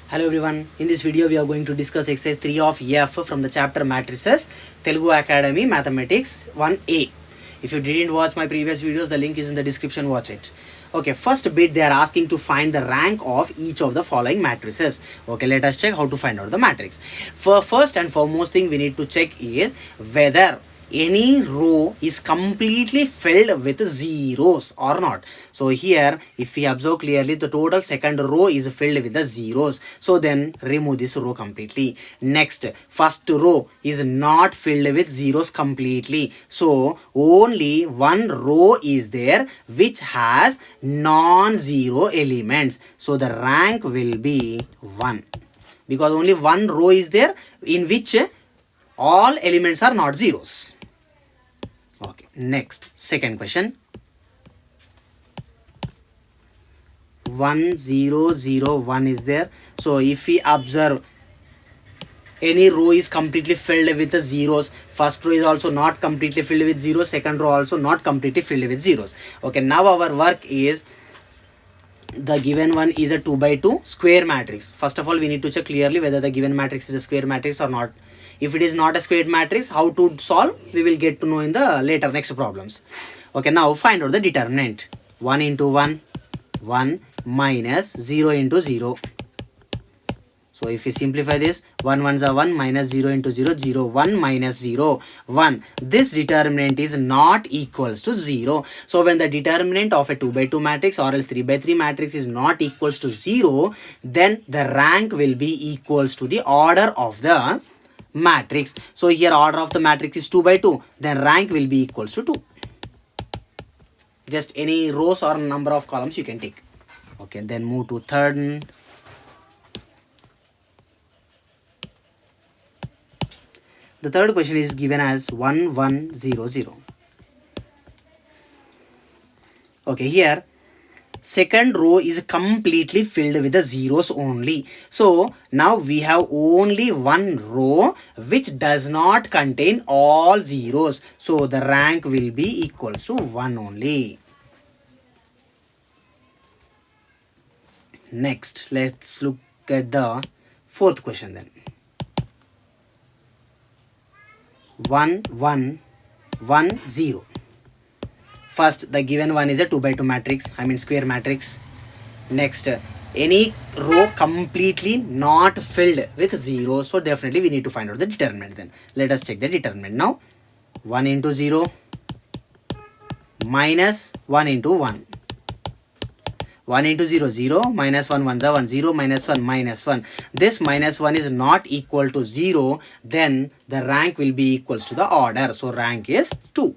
Hello everyone, in this video we are going to discuss exercise 3 of F from the chapter Matrices, Telugu Academy Mathematics 1A. If you didn't watch my previous videos, the link is in the description, watch it. Okay, first bit they are asking to find the rank of each of the following matrices. Okay, let us check how to find out the matrix. For first and foremost thing we need to check is whether any row is completely filled with zeros or not. So here if we observe clearly, the total second row is filled with the zeros, so then remove this row completely. Next, first row is not filled with zeros completely, so only one row is there which has non-zero elements, so the rank will be 1 because only one row is there in which all elements are not zeros. Okay, next, second question. 1 0 0 1 is there. So if we observe any row is completely filled with the zeros, first row is also not completely filled with zeros, second row also not completely filled with zeros. Okay, now our work is the given one is a 2 by 2 square matrix. First of all we need to check clearly whether the given matrix is a square matrix or not. If it is not a squared matrix, how to solve we will get to know in the later next problems. Okay, now find out the determinant. 1 into 1 1 minus 0 into 0. So if we simplify this, 1 ones are 1 minus 0 into 0, 0 1 minus 0 1. This determinant is not equals to 0. So when the determinant of a 2 by 2 matrix or else 3 by 3 matrix is not equals to 0, then the rank will be equals to the order of the matrix. So here order of the matrix is 2 by 2, then rank will be equals to 2. Just any rows or number of columns you can take. Okay, then move to third. The third question is given as 1 1 0 0. Okay, here second row is completely filled with the zeros only. So now we have only one row which does not contain all zeros. So the rank will be equals to 1 only. Next, let's look at the fourth question then. 1 1 1 0. First, the given one is a 2 by 2 matrix, I mean square matrix. Next, any row completely not filled with zero, so definitely we need to find out the determinant then. Let us check the determinant now. 1 into 0 minus 1 into 1. 1 into 0 0 minus 1 1 1 0 minus 1 minus 1. This minus 1 is not equal to 0, then the rank will be equals to the order, so rank is 2.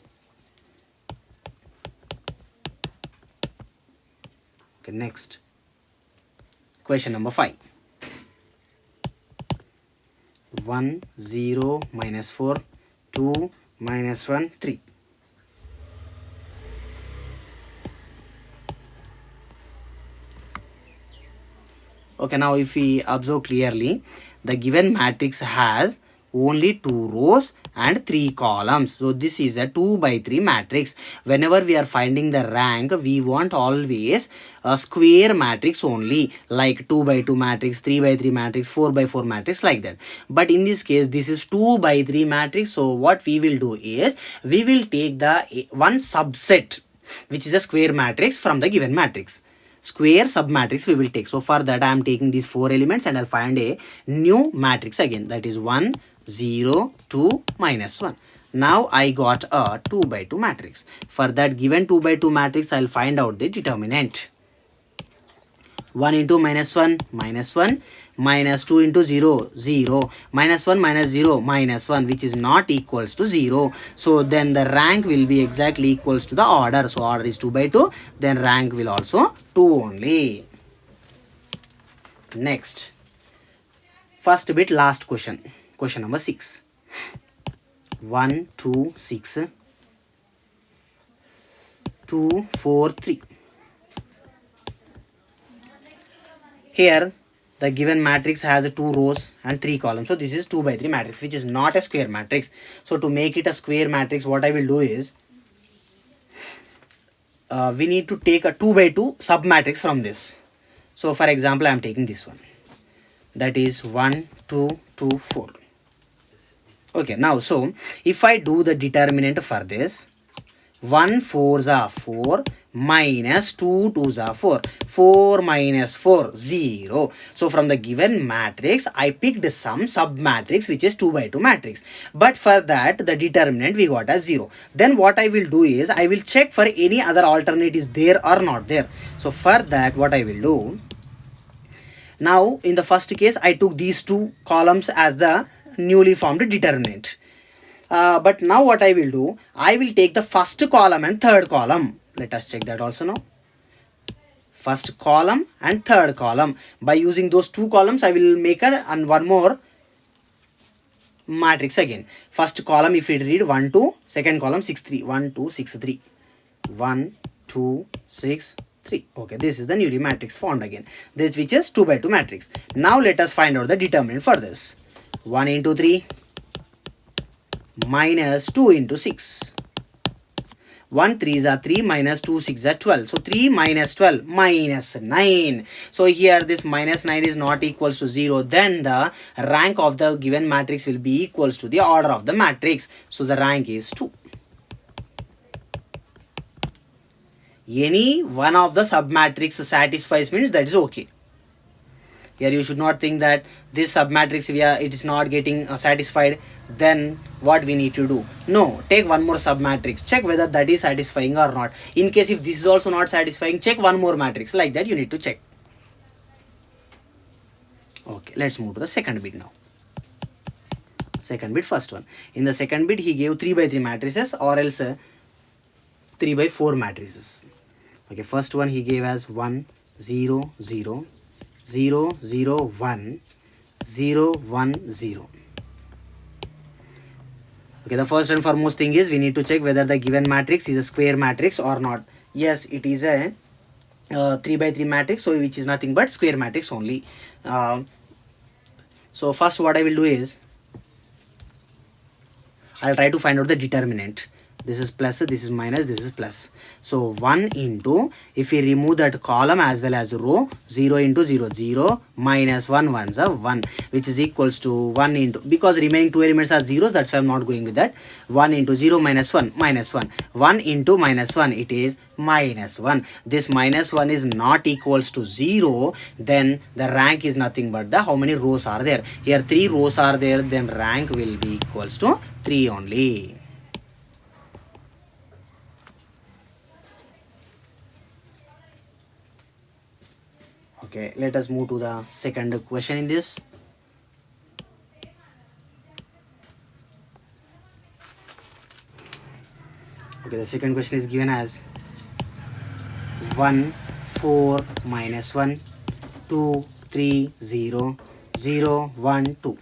Okay, next, question number 5. 1 0 minus 4 2 minus 1 3. Okay, now if we observe clearly, the given matrix has only 2 rows and 3 columns. So this is a 2 by 3 matrix. Whenever we are finding the rank, we want always a square matrix only, like 2 by 2 matrix, 3 by 3 matrix, 4 by 4 matrix, like that. But in this case, this is 2 by 3 matrix. So what we will do is, we will take the one subset, which is a square matrix from the given matrix. Square submatrix we will take. So for that I am taking these 4 elements and I'll find a new matrix again, that is 1 0 2 minus 1. Now I got a 2 by 2 matrix. For that given 2 by 2 matrix I'll find out the determinant. 1 into minus 1 minus 1 minus 2 into 0 0 minus 1 minus 0 minus 1, which is not equals to 0. So then the rank will be exactly equals to the order. So order is 2 by 2, then rank will also 2 only. Next, first bit last question, question number 6. 1 2 6 2 4 3. Here the given matrix has 2 rows and 3 columns. So this is 2 by 3 matrix, which is not a square matrix. So to make it a square matrix, what I will do is, we need to take a 2 by 2 submatrix from this. So for example, I am taking this one. that is 1 2 2 4. Okay, now so if I do the determinant for this, 1 4s are 4 minus 2 2s are 4. 4 minus 4, 0. So from the given matrix, I picked some submatrix which is 2 by 2 matrix. But for that, the determinant we got as 0. Then what I will do is, I will check for any other alternate is there or not there. So for that, what I will do, now in the first case, I took these two columns as the newly formed determinant. But now what I will do, I will take the first column and third column. Let us check that also now. First column and third column. By using those two columns, I will make and one more matrix again. First column, if we read 1 2, second column 6 3. 1 2 6 3. 1 2 6 3. Okay, this is the newly matrix formed again. This which is 2 by 2 matrix. Now let us find out the determinant for this. 1 into 3 minus 2 into 6. 1 3s are 3 minus 2 6 are 12. So 3 minus 12 minus 9. So here this minus 9 is not equals to 0. Then the rank of the given matrix will be equals to the order of the matrix. So the rank is 2. Any one of the submatrix satisfies means that is okay. Here you should not think that this submatrix it is not getting satisfied, then what we need to do? No, take one more submatrix, check whether that is satisfying or not. In case if this is also not satisfying, check one more matrix. Like that you need to check. Okay, let's move to the second bit now. Second bit, first one. In the second bit he gave 3 by 3 matrices or else 3 by 4 matrices. Okay, first one he gave as 1 0 0 0 0 1 0 1 0. Okay, the first and foremost thing is we need to check whether the given matrix is a square matrix or not. Yes, it is a 3 by 3 matrix, so which is nothing but square matrix only. So first what I will do is, I'll try to find out the determinant. This is plus, this is minus, this is plus. So 1 into, if we remove that column as well as row, 0 into 0 0 minus 1 1 is a 1, which is equals to 1 into, because remaining two elements are zeros, that's why I'm not going with that. 1 into 0 minus 1 minus 1. 1 into minus 1, it is minus 1. This minus 1 is not equals to 0, then the rank is nothing but the how many rows are there. Here 3 rows are there, then rank will be equals to 3 only. Okay, let us move to the second question in this. Okay, the second question is given as 1 4 minus 1 2 3 0 0 1 2.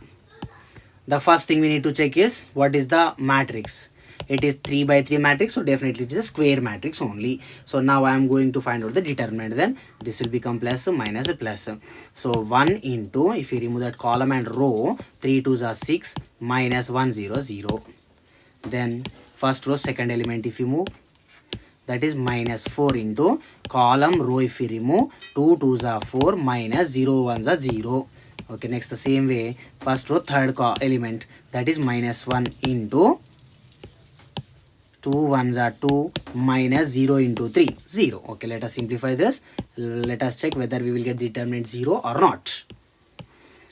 The first thing we need to check is what is the matrix. It is 3 by 3 matrix, so definitely it is a square matrix only. So now I am going to find out the determinant. Then this will become plus minus plus. So 1 into, if you remove that column and row, 3 2s are 6 minus 1 0 0. Then first row second element if you move, that is minus 4 into column row if we remove, 2 2s are 4 minus 0 1s are 0. Okay, next the same way first row third element, that is minus 1 into 2 1s are 2 minus 0 into 3 0. Okay, let us simplify this. Let us check whether we will get determinant 0 or not.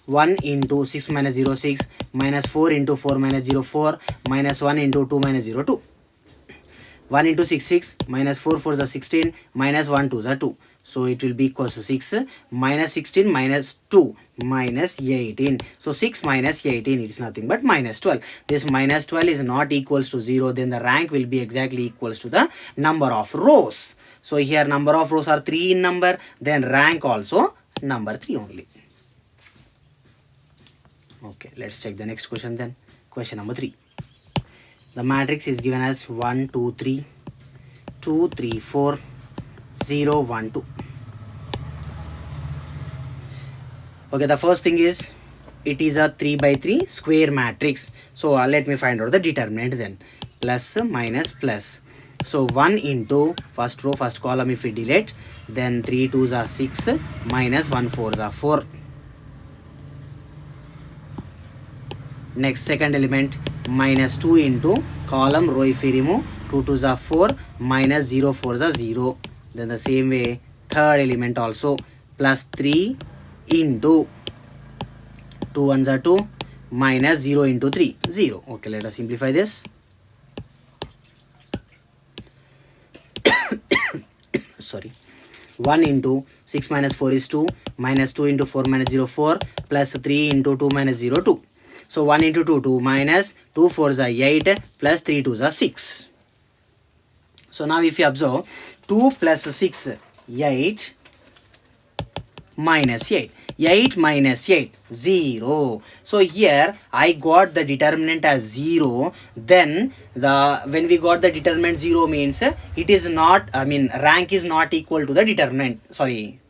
1 into 6 minus 0 6 minus 4 into 4 minus 0 4 minus 1 into 2 minus 0 2. 1 into 6 6 minus 4 4 is 16 minus 1 2 is 2. So it will be equals to 6 minus 16 minus 2 minus 18. So 6 minus 18 is nothing but minus 12. This minus 12 is not equals to 0. Then the rank will be exactly equals to the number of rows. So here number of rows are 3 in number. Then rank also number 3 only. Okay, let's check the next question then. Question number 3. The matrix is given as 1 2 3 2 3 4 0 1 2. Okay, the first thing is it is a 3 by 3 square matrix. So let me find out the determinant then. Plus minus plus. So 1 into first row first column if we delete, then 3 2s are 6 minus 1 4s are 4. Next second element minus 2 into column row, if we remove 2 2s are 4 minus 0 4s are 0. Then the same way third element also plus 3 into 2 1s are 2 minus 0 into 3 0. Okay, let us simplify this. Sorry, 1 into 6 minus 4 is 2 minus 2 into 4 minus 0 4 plus 3 into 2 minus 0 2. So 1 into 2 2 minus 2 4s are 8 plus 3 2s are 6. So now if you observe 2 plus 6 8 minus 8 8 minus 8 0. So here I got the determinant as 0. Then when we got the determinant 0 means it is not, rank is not equal to the determinant, sorry,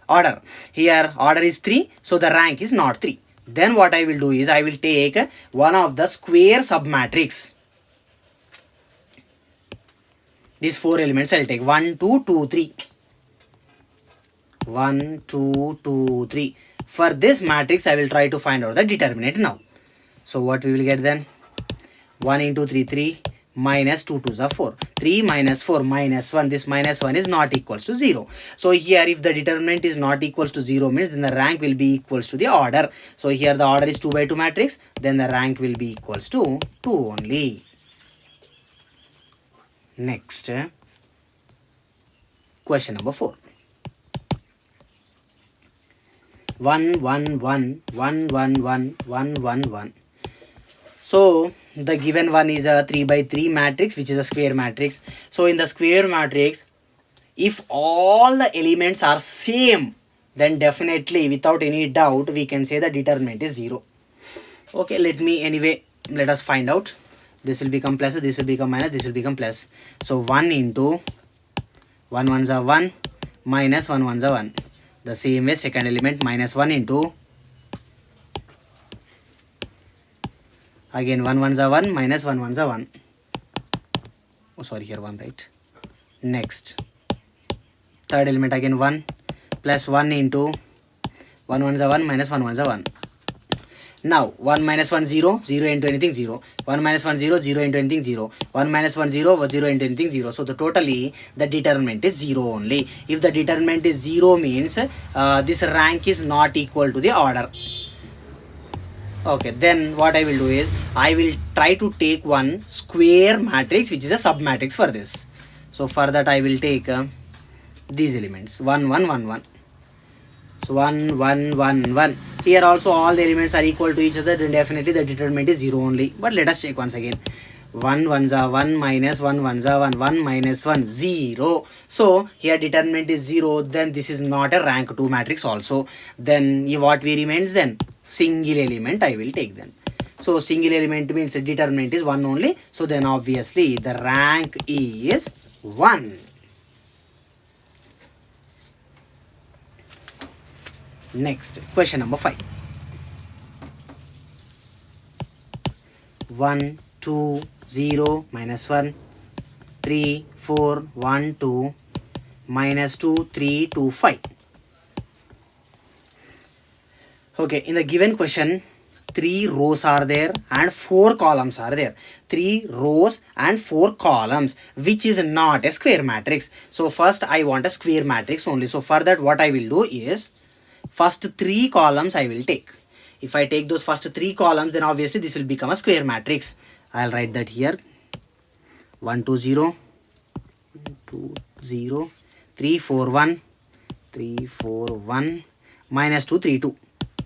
order. Here order is 3, so the rank is not 3. Then what I will do is I will take one of the square submatrix. These 4 elements I will take 1 2 2 3. 1 2 2 3. For this matrix I will try to find out the determinant now. So what we will get then? 1 into 3 3 minus 2 2s are 4. 3 minus 4 minus 1. This minus 1 is not equals to 0. So here if the determinant is not equals to 0 means then the rank will be equals to the order. So here the order is 2 by 2 matrix. Then the rank will be equals to 2 only. Next, question number 4. 1 1 1 1 1 1 1 1 1. So the given one is a 3 by 3 matrix, which is a square matrix. So in the square matrix, if all the elements are same, then definitely without any doubt we can say the determinant is 0. Okay, let us find out. This will become plus, this will become minus, this will become plus. So 1 into 1 1s are 1 minus 1 1s are 1. The same way second element minus 1 into, again 1 1s are 1 minus 1 1s are 1. Oh sorry, here 1, right? Next third element again 1 plus 1 into 1 1s are 1 minus 1 1s are 1. Now 1 minus 1 0, 0 into anything 0, 1 minus 1 0, 0 into anything 0, 1 minus 1 0, 0 into anything 0. So the totally the determinant is 0 only. If the determinant is 0 means this rank is not equal to the order. Okay, then what I will do is I will try to take one square matrix which is a submatrix for this. So for that I will take these elements 1 1 1 1. So 1 1 1 1. Here also all the elements are equal to each other, then definitely the determinant is 0 only. But let us check once again. 1 1s are 1 minus 1 1s are 1, 1 minus 1 0. So here determinant is 0, then this is not a rank 2 matrix also. Then what we remains then? Single element I will take then. So single element means the determinant is 1 only. So then obviously the rank is 1. Next, question number 5. 1 2 0 minus 1 3 4 1 2 minus 2 3 2 5. Okay, in the given question 3 rows are there and 4 columns are there. 3 rows and 4 columns, which is not a square matrix. So first I want a square matrix only. So for that what I will do is first 3 columns I will take. If I take those first 3 columns, then obviously this will become a square matrix. I'll write that here. 1 2 0 2 0 3 4 1 3 4 1 minus 2 3 2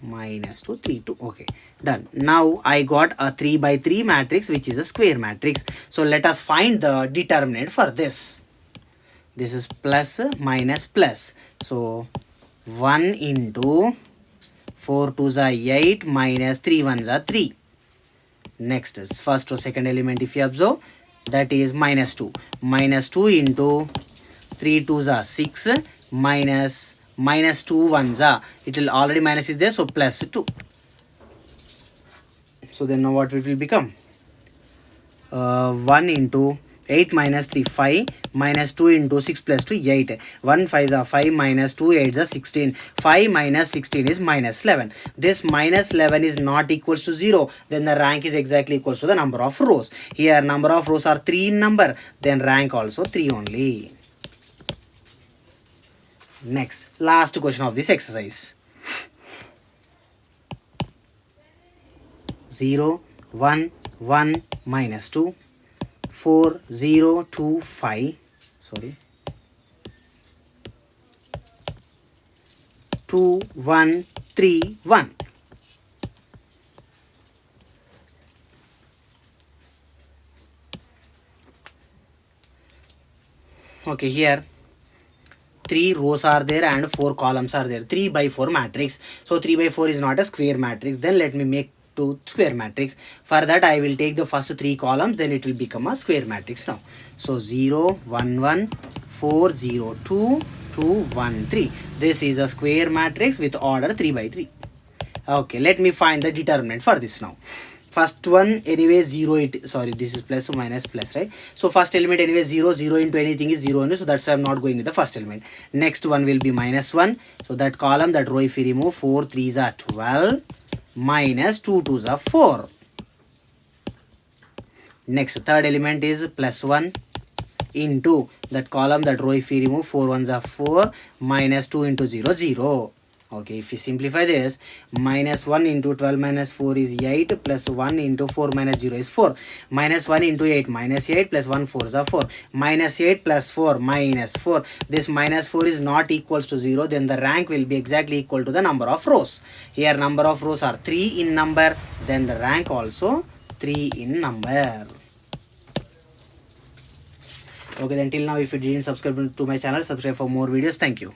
minus 2 3 2. Okay, done. Now I got a 3 by 3 matrix which is a square matrix. So let us find the determinant for this. This is plus minus plus. So 1 into 4 2s are 8 minus 3 1s are 3. Next is first or second element if you observe, that is minus 2. Minus 2 into 3 2s are 6 minus 2 1s are, it will already minus is there, so plus 2. So then now what it will become? 1 into 8 minus 3, 5 minus 2 into 6 plus 2, 8. 1 5 is 5 minus 2, 8 is 16. 5 minus 16 is minus 11. This minus 11 is not equals to 0. Then the rank is exactly equals to the number of rows. Here number of rows are 3 in number. Then rank also 3 only. Next, last question of this exercise. 0, 1, 1 minus 2. 4 0 2 5, sorry, 2 1 3 1. Okay, here 3 rows are there and 4 columns are there. 3 by 4 matrix. So 3 by 4 is not a square matrix. Then let me make to square matrix. For that I will take the first 3 columns, then it will become a square matrix now. So 0 1 1 4 0 2 2 1 3. This is a square matrix with order 3 by 3. Okay, let me find the determinant for this now. First one anyway 0, this is plus, so minus plus, right? So first element anyway 0 0 into anything is 0 only, so that's why I'm not going with the first element. Next one will be minus 1, so that column, that row, if we remove, 4 3s are 12 minus 2 2s are 4. Next, third element is plus 1 into that column, that row, if we remove, 4 1s are 4 minus 2 into 0 0. Okay, if we simplify this, minus 1 into 12 minus 4 is 8, plus 1 into 4 minus 0 is 4. Minus 1 into 8, minus 8, plus 1 4 is 4. Minus 8 plus 4, minus 4. This minus 4 is not equals to 0, then the rank will be exactly equal to the number of rows. Here number of rows are 3 in number, then the rank also 3 in number. Okay, then till now, if you didn't subscribe to my channel, subscribe for more videos. Thank you.